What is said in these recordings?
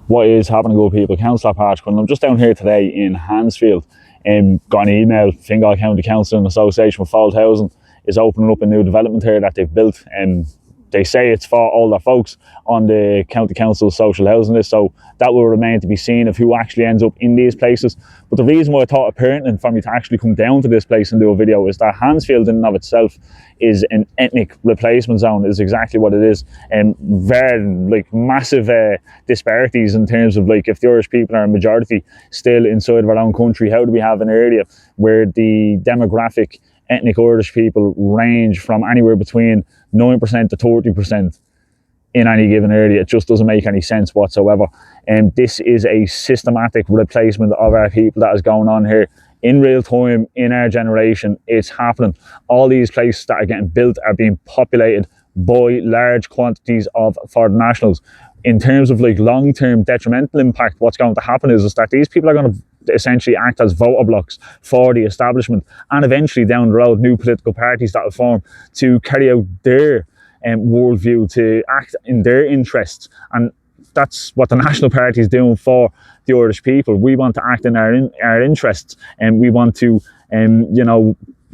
What is happening, good people? Cllr Patrick Quinlan. I'm just down here today in Hansfield. Got an email. Fingal County Council in association with Fault Housing is opening up a new development here that they've built. They say it's for older folks on the County Council's social housing list, so that will remain to be seen of who actually ends up in these places. But the reason why I thought it pertinent for me to actually come down to this place and do a video is that Hansfield in and of itself is an ethnic replacement zone, is exactly what it is. And very massive disparities in terms of if the Irish people are a majority still inside of our own country. How do we have an area where the demographic ethnic Irish people range from anywhere between 9% to 30% in any given area? It just doesn't make any sense whatsoever. And this is a systematic replacement of our people that is going on here in real time, in our generation. It's happening. All these places that are getting built are being populated by large quantities of foreign nationals. In terms of long-term detrimental impact, what's going to happen is that these people are going to essentially act as voter blocks for the establishment, and eventually down the road new political parties that will form to carry out their worldview, to act in their interests. And that's what the National Party is doing for the Irish people. We want to act in our interests, and we want to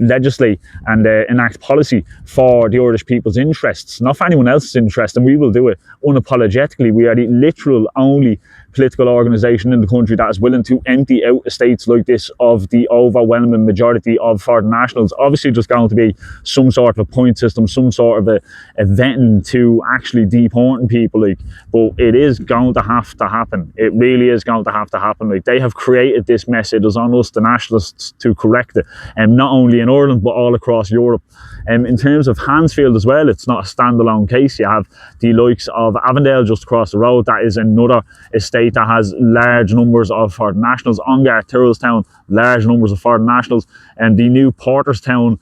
legislate and enact policy for the Irish people's interests, not for anyone else's interest, and we will do it unapologetically. We are the literal only political organisation in the country that is willing to empty out estates like this of the overwhelming majority of foreign nationals. Obviously there's going to be some sort of a point system, some sort of a vetting to actually deporting people, but it is going to have to happen. It really is going to have to happen. They have created this mess. It is on us, the nationalists, to correct it, and not only in Ireland but all across Europe. In terms of Hansfield as well, it's not a standalone case. You have the likes of Avondale just across the road. That is another estate that has large numbers of foreign nationals. Ongar, Town, large numbers of foreign nationals. And the new Porterstown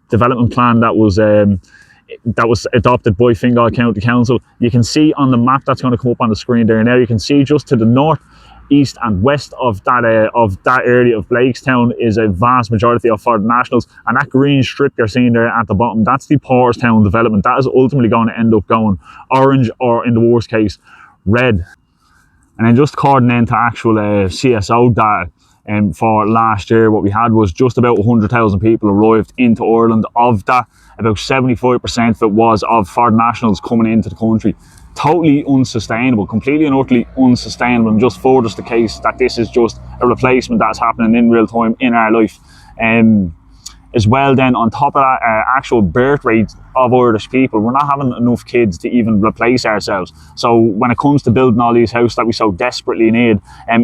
development plan that was adopted by Fingal County Council. You can see on the map that's going to come up on the screen there now, you can see just to the north, east and west of that area of Blakestown is a vast majority of foreign nationals, and that green strip you're seeing there at the bottom, that's the Porterstown development. That is ultimately going to end up going orange, or in the worst case red. And then just according then to actual CSO data for last year, what we had was just about 100,000 people arrived into Ireland. Of that, about 75% of it was of foreign nationals coming into the country. Totally unsustainable, completely and utterly unsustainable, and just furthers the case that this is just a replacement that's happening in real time in our life. As well then, on top of that, actual birth rate of Irish people, we're not having enough kids to even replace ourselves. So when it comes to building all these houses that we so desperately need,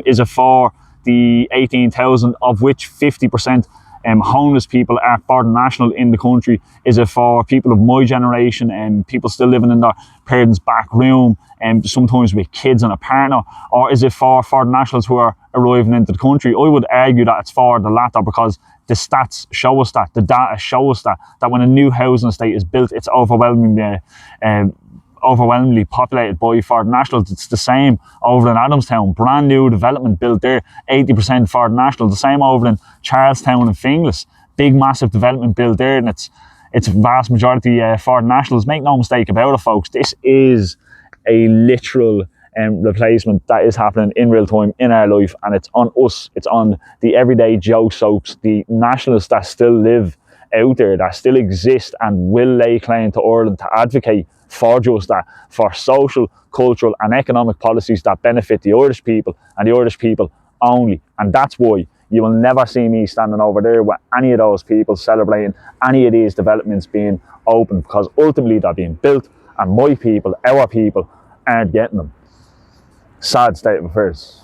is it for the 18,000 of which 50% homeless people are foreign national in the country? Is it for people of my generation and people still living in their parents' back room and sometimes with kids and a partner? Or is it for foreign nationals who are arriving into the country? I would argue that it's for the latter, because the stats show us that, the data show us that when a new housing estate is built, it's overwhelmingly populated by foreign nationals. It's the same over in Adamstown, brand new development built there, 80% foreign nationals. The same over in Charlestown and Finglas, big massive development built there, and it's vast majority foreign nationals. Make no mistake about it, folks, this is a literal replacement that is happening in real time in our life, and it's on us. It's on the everyday Joe Soaps, the nationalists that still live out there, that still exist and will lay claim to Ireland, to advocate for just that, for social, cultural and economic policies that benefit the Irish people and the Irish people only. And that's why you will never see me standing over there with any of those people celebrating any of these developments being open, because ultimately they're being built and my people, our people, aren't getting them. Sad state of affairs.